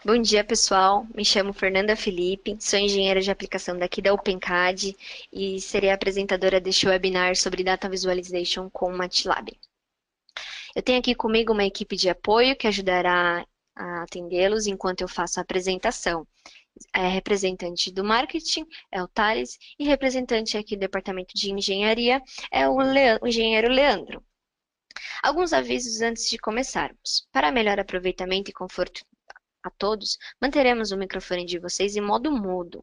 Bom dia, pessoal. Me chamo Fernanda Felipe, sou engenheira de aplicação daqui da OpenCAD e serei a apresentadora deste webinar sobre Data Visualization com o MATLAB. Eu tenho aqui comigo uma equipe de apoio que ajudará a atendê-los enquanto eu faço a apresentação. Representante do marketing é o Thales e representante aqui do departamento de engenharia é o engenheiro Leandro. Alguns avisos antes de começarmos. Para melhor aproveitamento e conforto a todos, manteremos o microfone de vocês em modo mudo.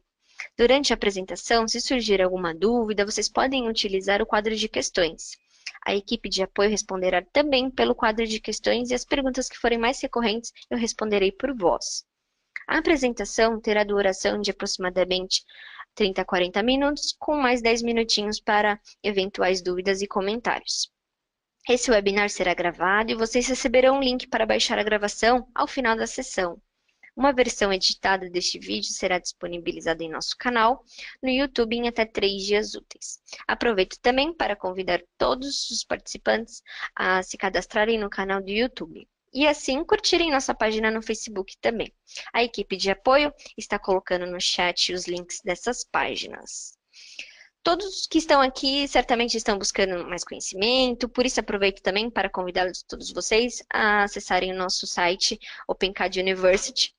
Durante a apresentação, se surgir alguma dúvida, vocês podem utilizar o quadro de questões. A equipe de apoio responderá também pelo quadro de questões e as perguntas que forem mais recorrentes eu responderei por voz. A apresentação terá duração de aproximadamente 30 a 40 minutos, com mais 10 minutinhos para eventuais dúvidas e comentários. Esse webinar será gravado e vocês receberão um link para baixar a gravação ao final da sessão. Uma versão editada deste vídeo será disponibilizada em nosso canal no YouTube em até 3 dias úteis. Aproveito também para convidar todos os participantes a se cadastrarem no canal do YouTube e assim curtirem nossa página no Facebook também. A equipe de apoio está colocando no chat os links dessas páginas. Todos que estão aqui certamente estão buscando mais conhecimento, por isso aproveito também para convidá-los todos vocês a acessarem o nosso site OpenCAD University,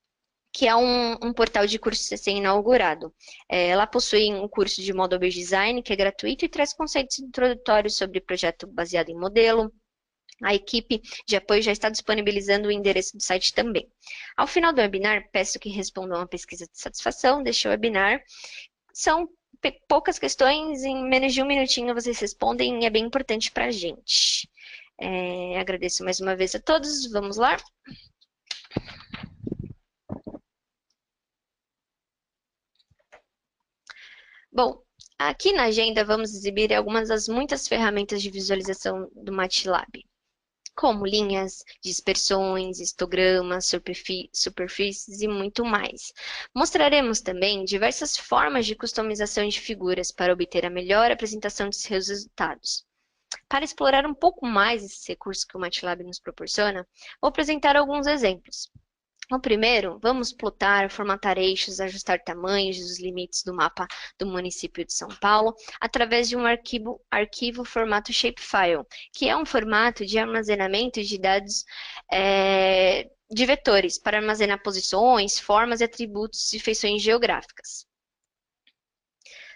que é um portal de cursos recém-inaugurado. Ela possui um curso de Model Design, que é gratuito e traz conceitos introdutórios sobre projeto baseado em modelo. A equipe de apoio já está disponibilizando o endereço do site também. Ao final do webinar, peço que respondam a pesquisa de satisfação deste webinar. São poucas questões, em menos de um minutinho vocês respondem e é bem importante para a gente. Agradeço mais uma vez a todos. Vamos lá? Bom, aqui na agenda vamos exibir algumas das muitas ferramentas de visualização do MATLAB, como linhas, dispersões, histogramas, superfícies e muito mais. Mostraremos também diversas formas de customização de figuras para obter a melhor apresentação de seus resultados. Para explorar um pouco mais esses recursos que o MATLAB nos proporciona, vou apresentar alguns exemplos. No primeiro, vamos plotar, formatar eixos, ajustar tamanhos dos limites do mapa do município de São Paulo através de um arquivo formato shapefile, que é um formato de armazenamento de dados de vetores para armazenar posições, formas, atributos e feições geográficas.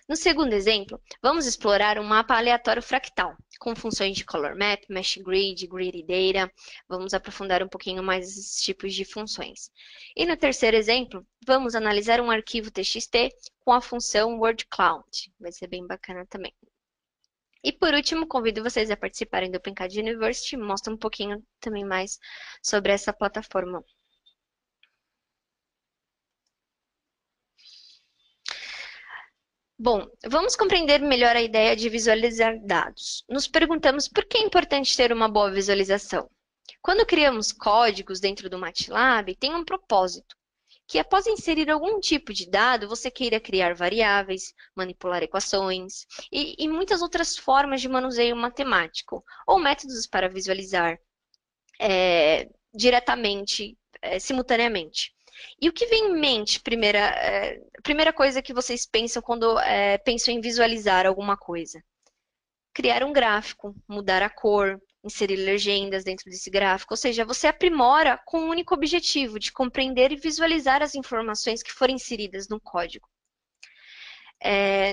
No segundo exemplo, vamos explorar um mapa aleatório fractal, com funções de color map, mesh grid, grid data. Vamos aprofundar um pouquinho mais esses tipos de funções. E no terceiro exemplo, vamos analisar um arquivo TXT com a função word cloud. Vai ser bem bacana também. E por último, convido vocês a participarem do OpenCAD University, mostra um pouquinho também mais sobre essa plataforma. Bom, vamos compreender melhor a ideia de visualizar dados. Nos perguntamos por que é importante ter uma boa visualização. Quando criamos códigos dentro do MATLAB, tem um propósito, que após inserir algum tipo de dado, você queira criar variáveis, manipular equações e muitas outras formas de manuseio matemático, ou métodos para visualizar diretamente, simultaneamente. E o que vem em mente, primeira coisa que vocês pensam quando pensam em visualizar alguma coisa? Criar um gráfico, mudar a cor, inserir legendas dentro desse gráfico, ou seja, você aprimora com o único objetivo de compreender e visualizar as informações que forem inseridas no código.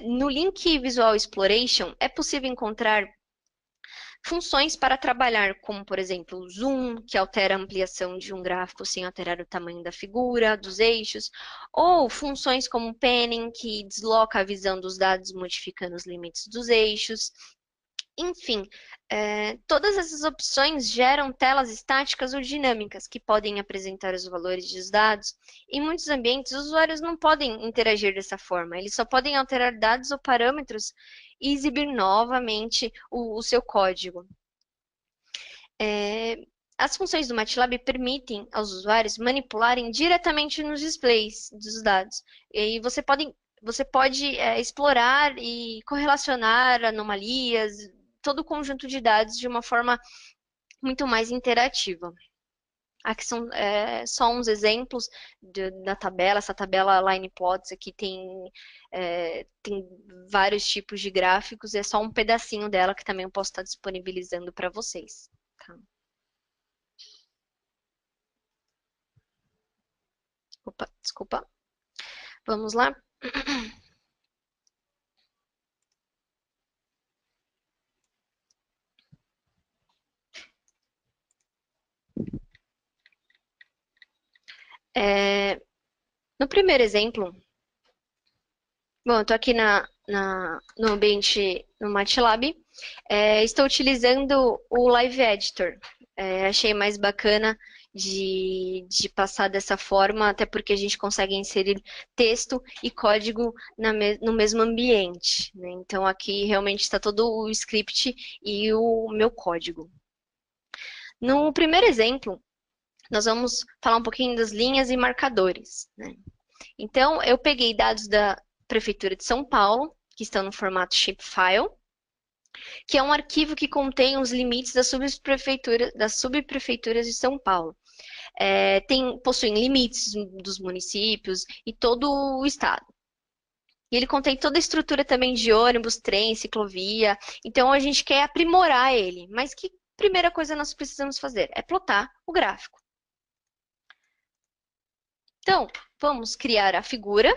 No link Visual Exploration, é possível encontrar funções para trabalhar, como, por exemplo, o zoom, que altera a ampliação de um gráfico sem alterar o tamanho da figura, dos eixos, ou funções como panning, que desloca a visão dos dados modificando os limites dos eixos. Enfim, todas essas opções geram telas estáticas ou dinâmicas que podem apresentar os valores dos dados. Em muitos ambientes, os usuários não podem interagir dessa forma, eles só podem alterar dados ou parâmetros e exibir novamente o seu código. As funções do MATLAB permitem aos usuários manipularem diretamente nos displays dos dados. E você pode explorar e correlacionar anomalias, todo o conjunto de dados de uma forma muito mais interativa. Aqui são só uns exemplos da tabela. Essa tabela Line Plots aqui tem vários tipos de gráficos. É só um pedacinho dela que também eu posso estar disponibilizando para vocês. Tá? Opa, desculpa. Vamos lá? No primeiro exemplo, bom, eu estou aqui no ambiente no MATLAB. Estou utilizando o Live Editor. Achei mais bacana de passar dessa forma, até porque a gente consegue inserir texto e código no mesmo ambiente, né? Então aqui realmente está todo o script e o meu código. No primeiro exemplo, nós vamos falar um pouquinho das linhas e marcadores, né? Então, eu peguei dados da Prefeitura de São Paulo, que estão no formato shapefile, que é um arquivo que contém os limites das subprefeituras de São Paulo. Possuem limites dos municípios e todo o estado. E ele contém toda a estrutura também de ônibus, trem, ciclovia. Então, a gente quer aprimorar ele. Mas que primeira coisa nós precisamos fazer? É plotar o gráfico. Então, vamos criar a figura,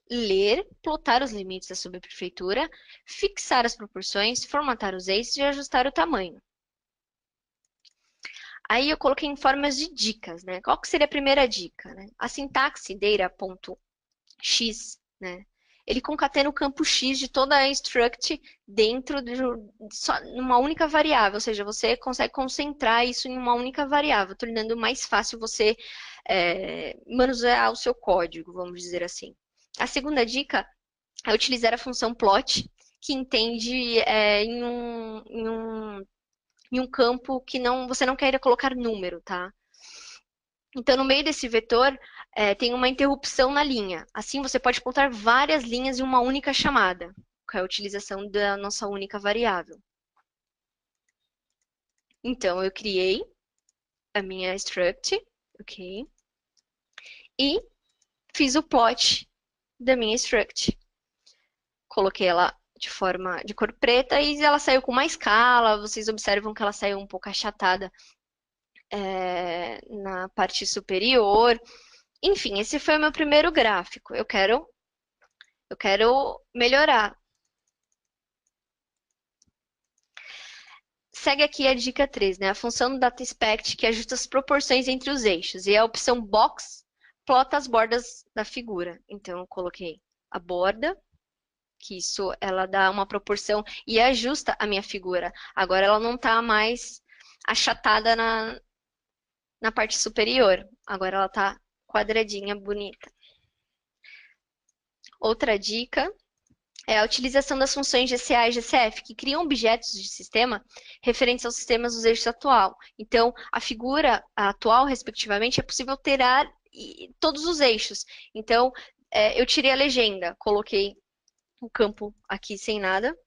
ler, plotar os limites da subprefeitura, fixar as proporções, formatar os eixos e ajustar o tamanho. Aí eu coloquei em formas de dicas, né? Qual que seria a primeira dica, né? A sintaxe data.x, né? Ele concatena o campo x de toda a struct dentro de uma única variável, ou seja, você consegue concentrar isso em uma única variável, tornando mais fácil você manusear o seu código, vamos dizer assim. A segunda dica é utilizar a função plot, que entende em um campo que você não queira colocar número, tá? Então, no meio desse vetor, tem uma interrupção na linha. Assim, você pode plotar várias linhas em uma única chamada, que é a utilização da nossa única variável. Então, eu criei a minha struct, ok? E fiz o plot da minha struct. Coloquei ela de cor preta e ela saiu com uma escala. Vocês observam que ela saiu um pouco achatada na parte superior. Enfim, esse foi o meu primeiro gráfico. Eu quero melhorar. Segue aqui a dica 3, né? A função do DataSpect que ajusta as proporções entre os eixos. E a opção Box plota as bordas da figura. Então, eu coloquei a borda, que isso ela dá uma proporção e ajusta a minha figura. Agora ela não está mais achatada na parte superior. Agora ela está quadradinha, bonita. Outra dica é a utilização das funções GCA e GCF, que criam objetos de sistema referentes aos sistemas dos eixos atual. Então, a figura atual, respectivamente, é possível alterar todos os eixos. Então, eu tirei a legenda, coloquei o campo aqui sem nada,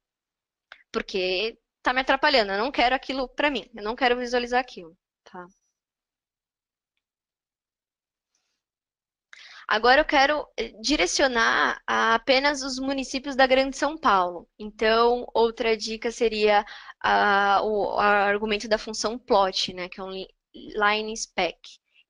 porque está me atrapalhando. Eu não quero aquilo para mim, eu não quero visualizar aquilo. Tá? Agora eu quero direcionar a apenas os municípios da Grande São Paulo. Então, outra dica seria o argumento da função plot, né, que é um line spec,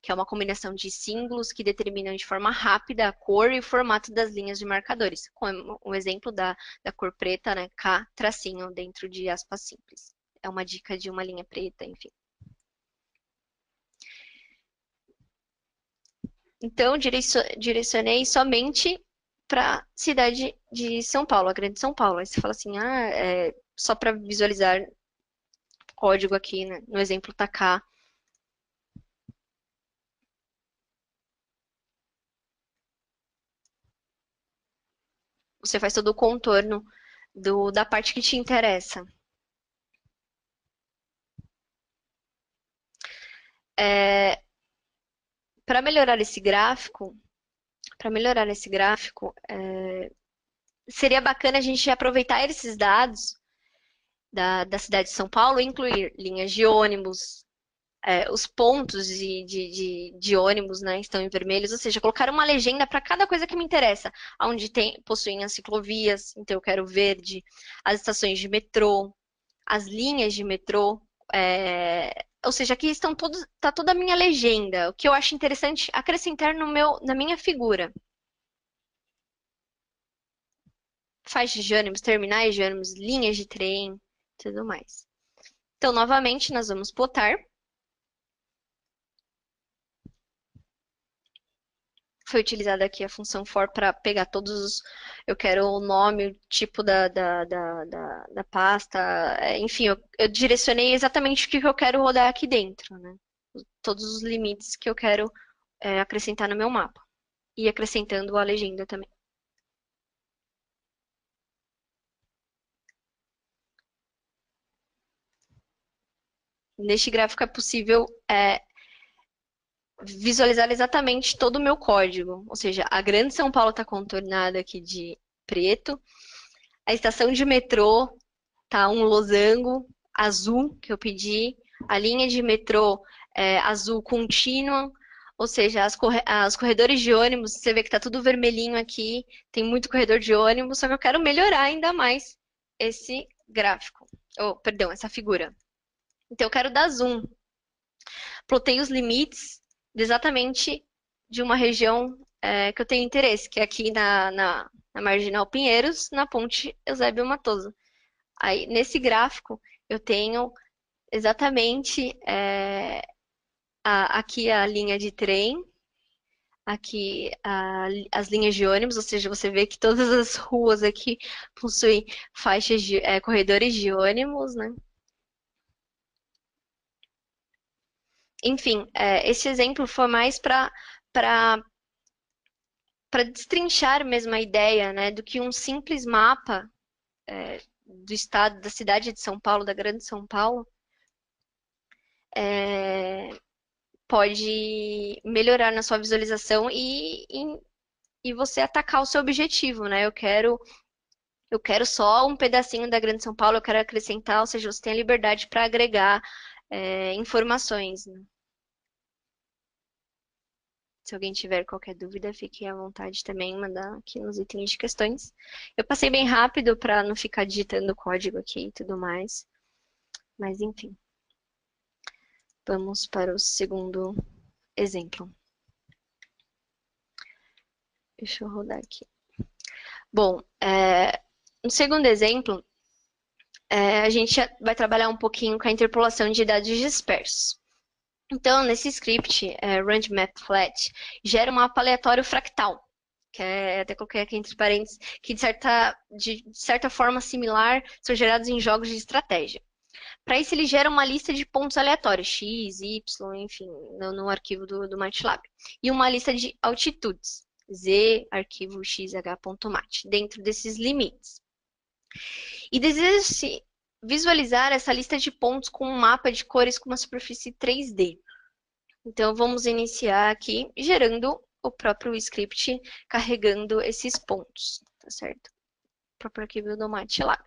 que é uma combinação de símbolos que determinam de forma rápida a cor e o formato das linhas de marcadores, como o exemplo da cor preta, né, K tracinho dentro de aspas simples. É uma dica de uma linha preta, enfim. Então, direcionei somente para a cidade de São Paulo, a Grande São Paulo. Aí você fala assim, só para visualizar o código aqui, né? No exemplo tá cá. Você faz todo o contorno da parte que te interessa. Para melhorar esse gráfico, seria bacana a gente aproveitar esses dados da cidade de São Paulo e incluir linhas de ônibus, os pontos de ônibus, né, estão em vermelhos, ou seja, colocar uma legenda para cada coisa que me interessa. Onde possuem as ciclovias, então eu quero verde, as estações de metrô, as linhas de metrô, ou seja, aqui tá toda a minha legenda, o que eu acho interessante acrescentar na minha figura. Faixas de ônibus, terminais de ônibus, linhas de trem, tudo mais. Então, novamente, nós vamos plotar. Foi utilizada aqui a função for para pegar todos os. Eu quero o nome, o tipo da pasta, enfim, eu direcionei exatamente o que eu quero rodar aqui dentro, né? Todos os limites que eu quero acrescentar no meu mapa. E acrescentando a legenda também. Neste gráfico é possível visualizar exatamente todo o meu código. Ou seja, a Grande São Paulo está contornada aqui de preto. A estação de metrô tá um losango azul que eu pedi. A linha de metrô azul contínua. Ou seja, as corredores de ônibus, você vê que tá tudo vermelhinho aqui. Tem muito corredor de ônibus, só que eu quero melhorar ainda mais esse gráfico. Oh, perdão, essa figura. Então eu quero dar zoom. Plotei os limites exatamente de uma região que eu tenho interesse, que é aqui na Marginal Pinheiros, na Ponte Eusébio Matoso. Aí, nesse gráfico, eu tenho exatamente aqui a linha de trem, aqui as linhas de ônibus, ou seja, você vê que todas as ruas aqui possuem corredores de ônibus, né? Enfim, esse exemplo foi mais para destrinchar mesmo a ideia, né, do que um simples mapa do estado, da cidade de São Paulo, da Grande São Paulo, é, pode melhorar na sua visualização e você atacar o seu objetivo, né? Eu quero só um pedacinho da Grande São Paulo, eu quero acrescentar, ou seja, você tem a liberdade para agregar informações, né? Se alguém tiver qualquer dúvida, fique à vontade também em mandar aqui nos itens de questões. Eu passei bem rápido para não ficar digitando o código aqui e tudo mais. Mas enfim, vamos para o segundo exemplo. Deixa eu rodar aqui. Bom, no segundo exemplo, a gente vai trabalhar um pouquinho com a interpolação de dados dispersos. Então, nesse script, randMapFlat gera um mapa aleatório fractal, que até coloquei aqui entre parênteses, que de certa forma similar são gerados em jogos de estratégia. Para isso, ele gera uma lista de pontos aleatórios, x, y, enfim, no arquivo do MATLAB. E uma lista de altitudes, z, arquivo xh.mat, dentro desses limites. E deseja-se visualizar essa lista de pontos com um mapa de cores com uma superfície 3D. Então, vamos iniciar aqui gerando o próprio script carregando esses pontos, tá certo? O próprio arquivo do MATLAB.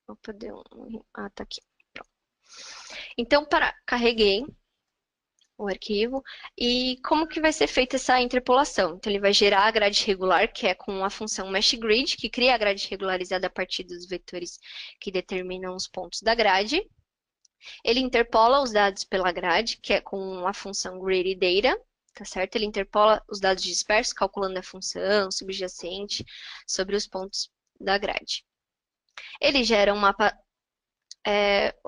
Opa, deu um... Ah, tá aqui. Pronto. Então, carreguei o arquivo e como que vai ser feita essa interpolação? Então, ele vai gerar a grade regular, que é com a função meshGrid, que cria a grade regularizada a partir dos vetores que determinam os pontos da grade. Ele interpola os dados pela grade, que é com a função gradData, tá certo? Ele interpola os dados dispersos, calculando a função subjacente sobre os pontos da grade. Ele gera um mapa,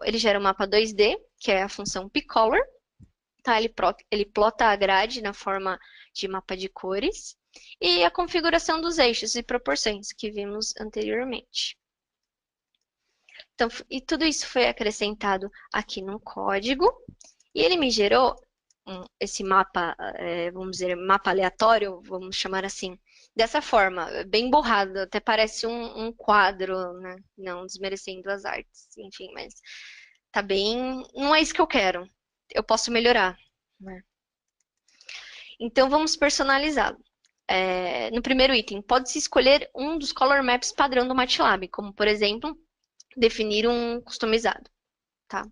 ele gera um mapa 2D, que é a função pcolor, tá? Ele plota a grade na forma de mapa de cores e a configuração dos eixos e proporções que vimos anteriormente. Então, e tudo isso foi acrescentado aqui no código e ele me gerou esse mapa, vamos dizer, mapa aleatório, vamos chamar assim, dessa forma, bem borrado, até parece um quadro, né? Não desmerecendo as artes, enfim, mas tá bem. Não é isso que eu quero. Eu posso melhorar, né? Então vamos personalizá-lo. No primeiro item, pode-se escolher um dos color maps padrão do MATLAB, como por exemplo, definir um customizado, tá?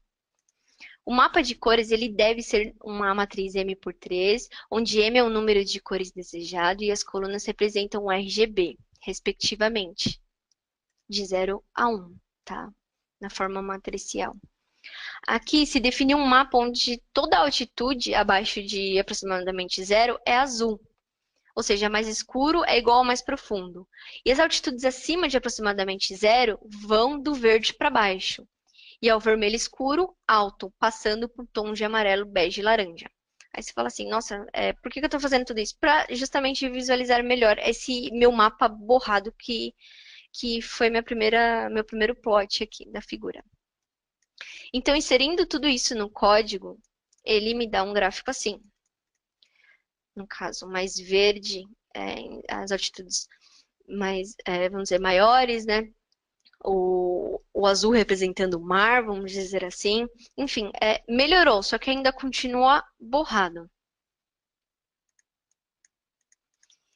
O mapa de cores ele deve ser uma matriz M por 3, onde M é o número de cores desejado e as colunas representam o RGB, respectivamente, de 0 a 1, tá? Na forma matricial. Aqui se define um mapa onde toda altitude abaixo de aproximadamente 0 é azul, ou seja, mais escuro é igual ao mais profundo. E as altitudes acima de aproximadamente 0 vão do verde para baixo. E ao vermelho escuro, alto, passando por tons de amarelo, bege e laranja. Aí você fala assim, nossa, por que eu estou fazendo tudo isso? Para justamente visualizar melhor esse meu mapa borrado que foi meu primeiro plot aqui da figura. Então, inserindo tudo isso no código, ele me dá um gráfico assim. No caso, mais verde, as altitudes mais, vamos dizer, maiores, né? O azul representando o mar, vamos dizer assim. Enfim, melhorou, só que ainda continua borrado.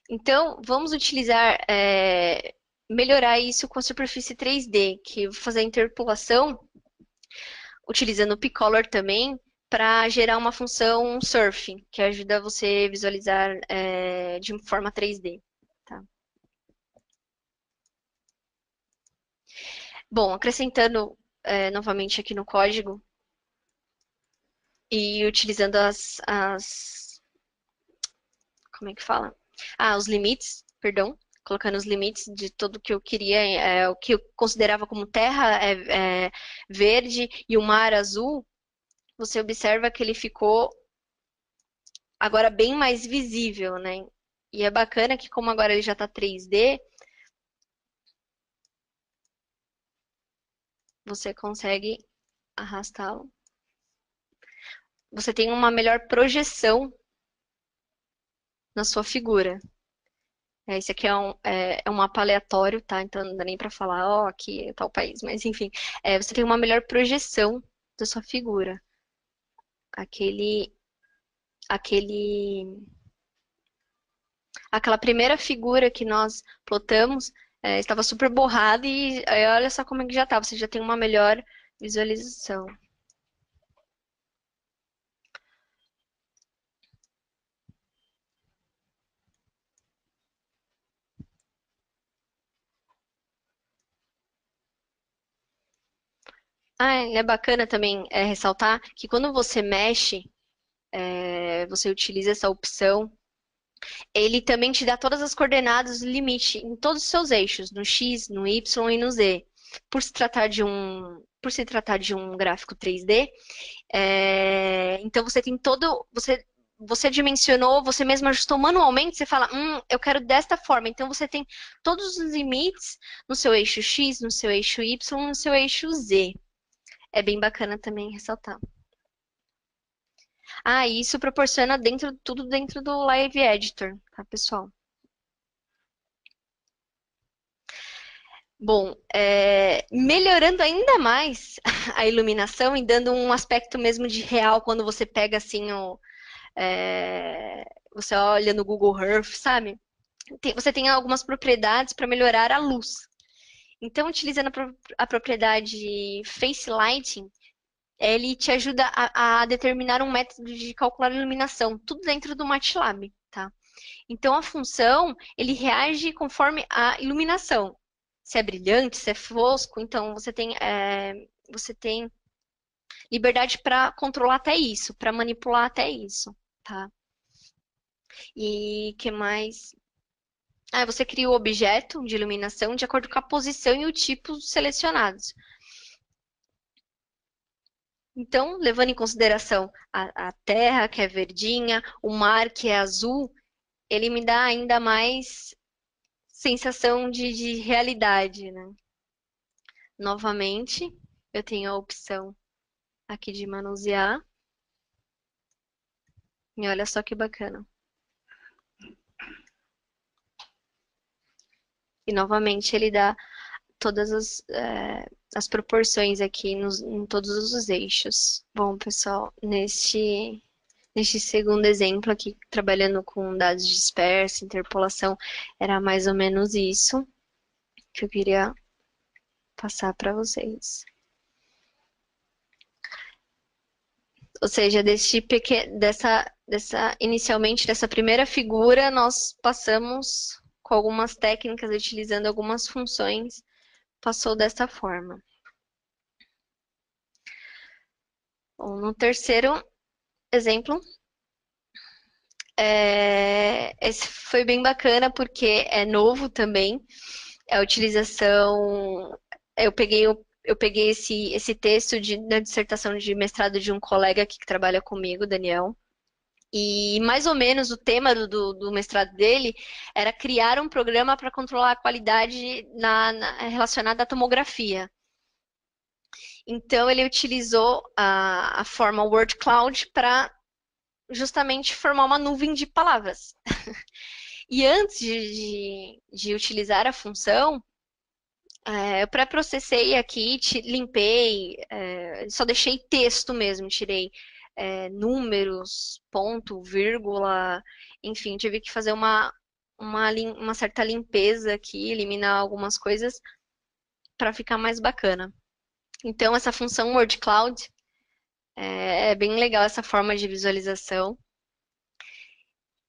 Então, vamos utilizar, melhorar isso com a superfície 3D, que eu vou fazer a interpolação, utilizando o Picolor também, para gerar uma função surf, que ajuda você a visualizar de forma 3D. Tá? Bom, acrescentando novamente aqui no código e utilizando como é que fala? Os limites, perdão, colocando os limites de tudo que eu queria, o que eu considerava como terra verde e o mar azul, você observa que ele ficou agora bem mais visível, né? E é bacana que como agora ele já está 3D, você consegue arrastá-lo. Você tem uma melhor projeção na sua figura. Esse aqui é um mapa aleatório, tá? Então não dá nem pra falar, ó, aqui é tal país. Mas enfim, você tem uma melhor projeção da sua figura. Aquele, aquele, aquela primeira figura que nós plotamos estava super borrada e olha só como é que já tá. Você já tem uma melhor visualização. É bacana também ressaltar que quando você mexe, você utiliza essa opção, ele também te dá todas as coordenadas do limite em todos os seus eixos, no X, no Y e no Z. Por se tratar de um gráfico 3D, então você tem você dimensionou, você mesmo ajustou manualmente, você fala, eu quero desta forma. Então você tem todos os limites no seu eixo X, no seu eixo Y, no seu eixo Z. É bem bacana também ressaltar. E isso proporciona tudo dentro do Live Editor, tá, pessoal? Bom, melhorando ainda mais a iluminação e dando um aspecto mesmo de real quando você pega assim, você olha no Google Earth, sabe? Você tem algumas propriedades para melhorar a luz. Então, utilizando a propriedade Face Lighting, ele te ajuda a determinar um método de calcular a iluminação, tudo dentro do MATLAB, tá? Então, a função, ele reage conforme a iluminação. Se é brilhante, se é fosco, então você tem liberdade para controlar até isso, para manipular até isso, tá? E que mais? Você cria o objeto de iluminação de acordo com a posição e o tipo selecionados. Então, levando em consideração a terra, que é verdinha, o mar, que é azul, ele me dá ainda mais sensação de realidade, né? Novamente, eu tenho a opção aqui de manusear. E olha só que bacana. E novamente ele dá todas as proporções aqui em todos os eixos. Bom, pessoal, neste segundo exemplo aqui, trabalhando com dados dispersos, interpolação, era mais ou menos isso que eu queria passar para vocês. Ou seja, inicialmente dessa primeira figura, nós passamos com algumas técnicas, utilizando algumas funções, passou dessa forma. Bom, no terceiro exemplo, esse foi bem bacana porque é novo também. A utilização. Eu peguei esse texto na dissertação de mestrado de um colega aqui que trabalha comigo, Daniel. E mais ou menos o tema do mestrado dele era criar um programa para controlar a qualidade relacionada à tomografia. Então ele utilizou a forma word cloud para justamente formar uma nuvem de palavras. E antes de utilizar a função, eu pré-processei aqui, limpei, só deixei texto mesmo, tirei números, ponto, vírgula, enfim, tive que fazer uma certa limpeza aqui, eliminar algumas coisas para ficar mais bacana. Então, essa função word cloud é bem legal, essa forma de visualização.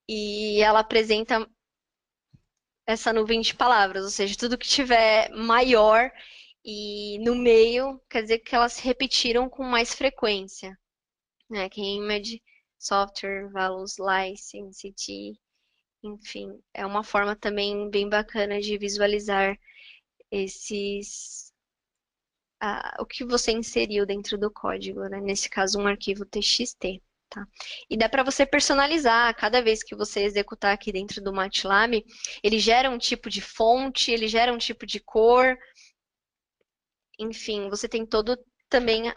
E ela apresenta essa nuvem de palavras, ou seja, tudo que tiver maior e no meio, quer dizer que elas se repetiram com mais frequência, né? Que image, software, values, license, enfim, é uma forma também bem bacana de visualizar o que você inseriu dentro do código, né? Nesse caso, um arquivo TXT. Tá? E dá para você personalizar cada vez que você executar aqui dentro do MATLAB, ele gera um tipo de fonte, ele gera um tipo de cor, enfim, você tem todo também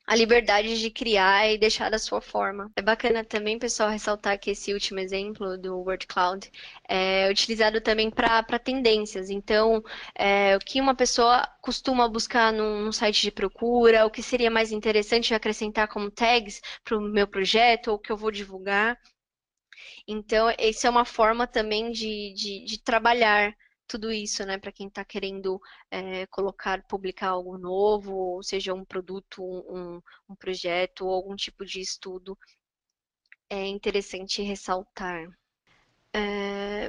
a liberdade de criar e deixar da sua forma. É bacana também, pessoal, ressaltar que esse último exemplo do Word Cloud é utilizado também para tendências. Então, o que uma pessoa costuma buscar num site de procura, o que seria mais interessante acrescentar como tags para o meu projeto ou que eu vou divulgar. Então, essa é uma forma também de trabalhar tudo isso, né, para quem está querendo publicar algo novo, ou seja, um produto, um projeto ou algum tipo de estudo, é interessante ressaltar.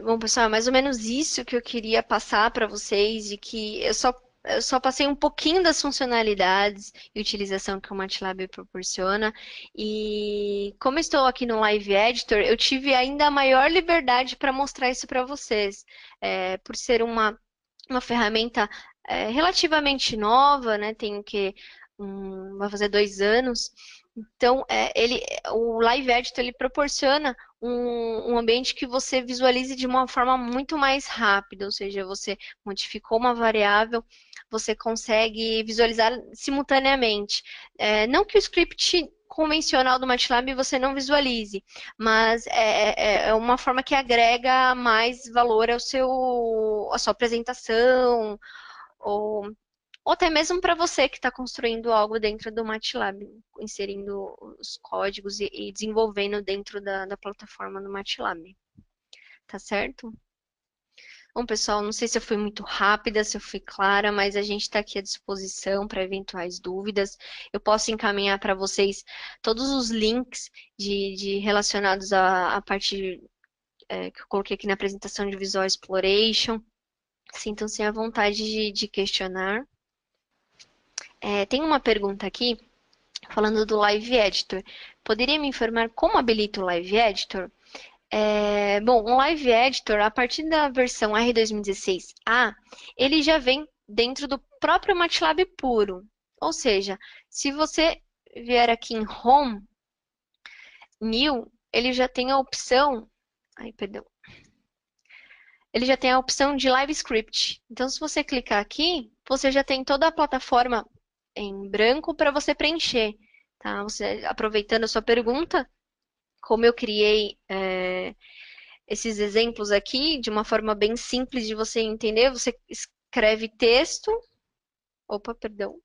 Bom, pessoal, é mais ou menos isso que eu queria passar para vocês, de que eu só passei um pouquinho das funcionalidades e utilização que o MATLAB proporciona. E como eu estou aqui no Live Editor, eu tive ainda maior liberdade para mostrar isso para vocês. Por ser uma ferramenta relativamente nova, né? Vai fazer 2 anos. Então, o Live Editor ele proporciona um ambiente que você visualize de uma forma muito mais rápida, ou seja, você modificou uma variável, você consegue visualizar simultaneamente. Não que o script convencional do MATLAB você não visualize, mas é uma forma que agrega mais valor à sua apresentação, ou ou até mesmo para você que está construindo algo dentro do MATLAB, inserindo os códigos e desenvolvendo dentro da plataforma do MATLAB. Tá certo? Bom, pessoal, não sei se eu fui muito rápida, se eu fui clara, mas a gente está aqui à disposição para eventuais dúvidas. Eu posso encaminhar para vocês todos os links relacionados à parte que eu coloquei aqui na apresentação de Visual Exploration. Sintam-se à vontade de questionar. Tem uma pergunta aqui falando do Live Editor. Poderia me informar como habilita o Live Editor? Bom, o Live Editor, a partir da versão R2016A, ele já vem dentro do próprio MATLAB puro. Ou seja, se você vier aqui em Home, New, ele já tem a opção... Ai, perdão. Ele já tem a opção de Live Script. Então, se você clicar aqui, você já tem toda a plataforma em branco para você preencher. Tá? Você, aproveitando a sua pergunta, como eu criei esses exemplos aqui de uma forma bem simples de você entender, você escreve texto. Opa, perdão.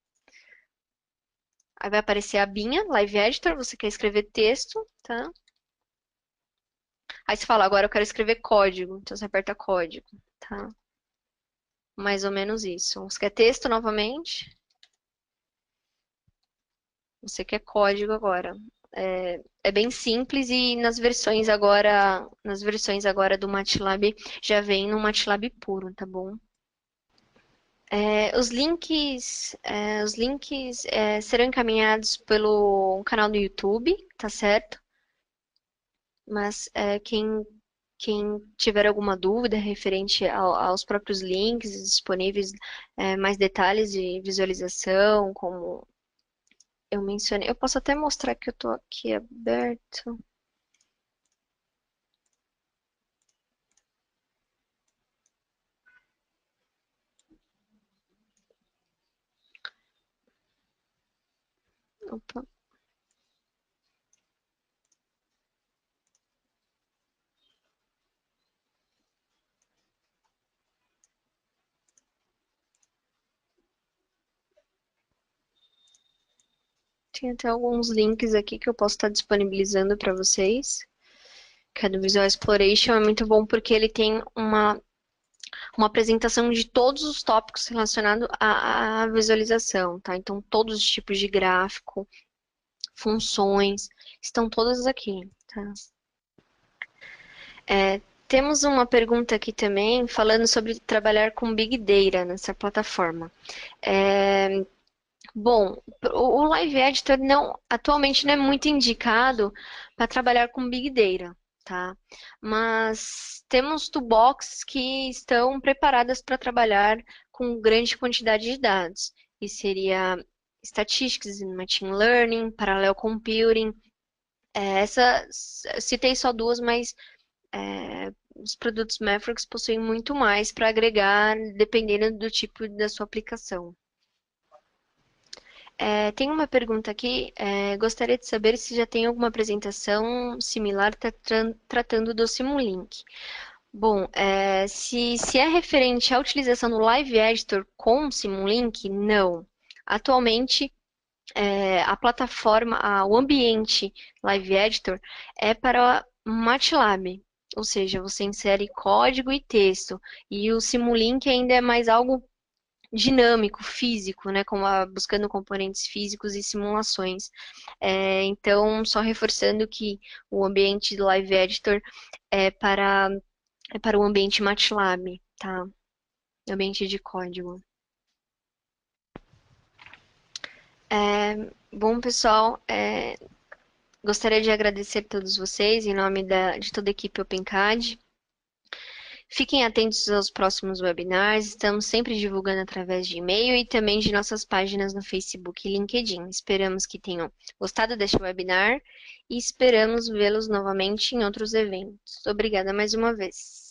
Aí vai aparecer a abinha, Live Editor, você quer escrever texto, tá? Aí você fala, agora eu quero escrever código, então você aperta código, tá? Mais ou menos isso. Você quer texto novamente? Você quer código agora? É bem simples e nas versões agora do MATLAB já vem no MATLAB puro, tá bom? Os links serão encaminhados pelo canal do YouTube, tá certo? Mas quem tiver alguma dúvida referente aos próprios links disponíveis, mais detalhes de visualização, como eu mencionei, eu posso até mostrar que eu estou aqui aberto. Opa. Tem até alguns links aqui que eu posso estar disponibilizando para vocês. Que é do Visual Exploration, é muito bom porque ele tem uma apresentação de todos os tópicos relacionados à visualização, tá? Então, todos os tipos de gráfico, funções, estão todas aqui, tá? Temos uma pergunta aqui também falando sobre trabalhar com Big Data nessa plataforma. Bom, o Live Editor atualmente não é muito indicado para trabalhar com Big Data, tá? Mas temos toolboxes que estão preparadas para trabalhar com grande quantidade de dados. E seria Statistics and Machine Learning, Parallel Computing. Citei só duas, mas os produtos Mavericks possuem muito mais para agregar, dependendo do tipo da sua aplicação. Tem uma pergunta aqui. Gostaria de saber se já tem alguma apresentação similar tratando do Simulink. Bom, se é referente à utilização do Live Editor com Simulink, não. Atualmente, a plataforma, o ambiente Live Editor é para MATLAB, ou seja, você insere código e texto, e o Simulink ainda é mais algo dinâmico, físico, né, buscando componentes físicos e simulações. Então, só reforçando que o ambiente do Live Editor é para, é para o ambiente MATLAB, tá? Ambiente de código. Bom, pessoal, gostaria de agradecer a todos vocês em nome de toda a equipe OpenCAD. Fiquem atentos aos próximos webinars, estamos sempre divulgando através de e-mail e também de nossas páginas no Facebook e LinkedIn. Esperamos que tenham gostado deste webinar e esperamos vê-los novamente em outros eventos. Obrigada mais uma vez.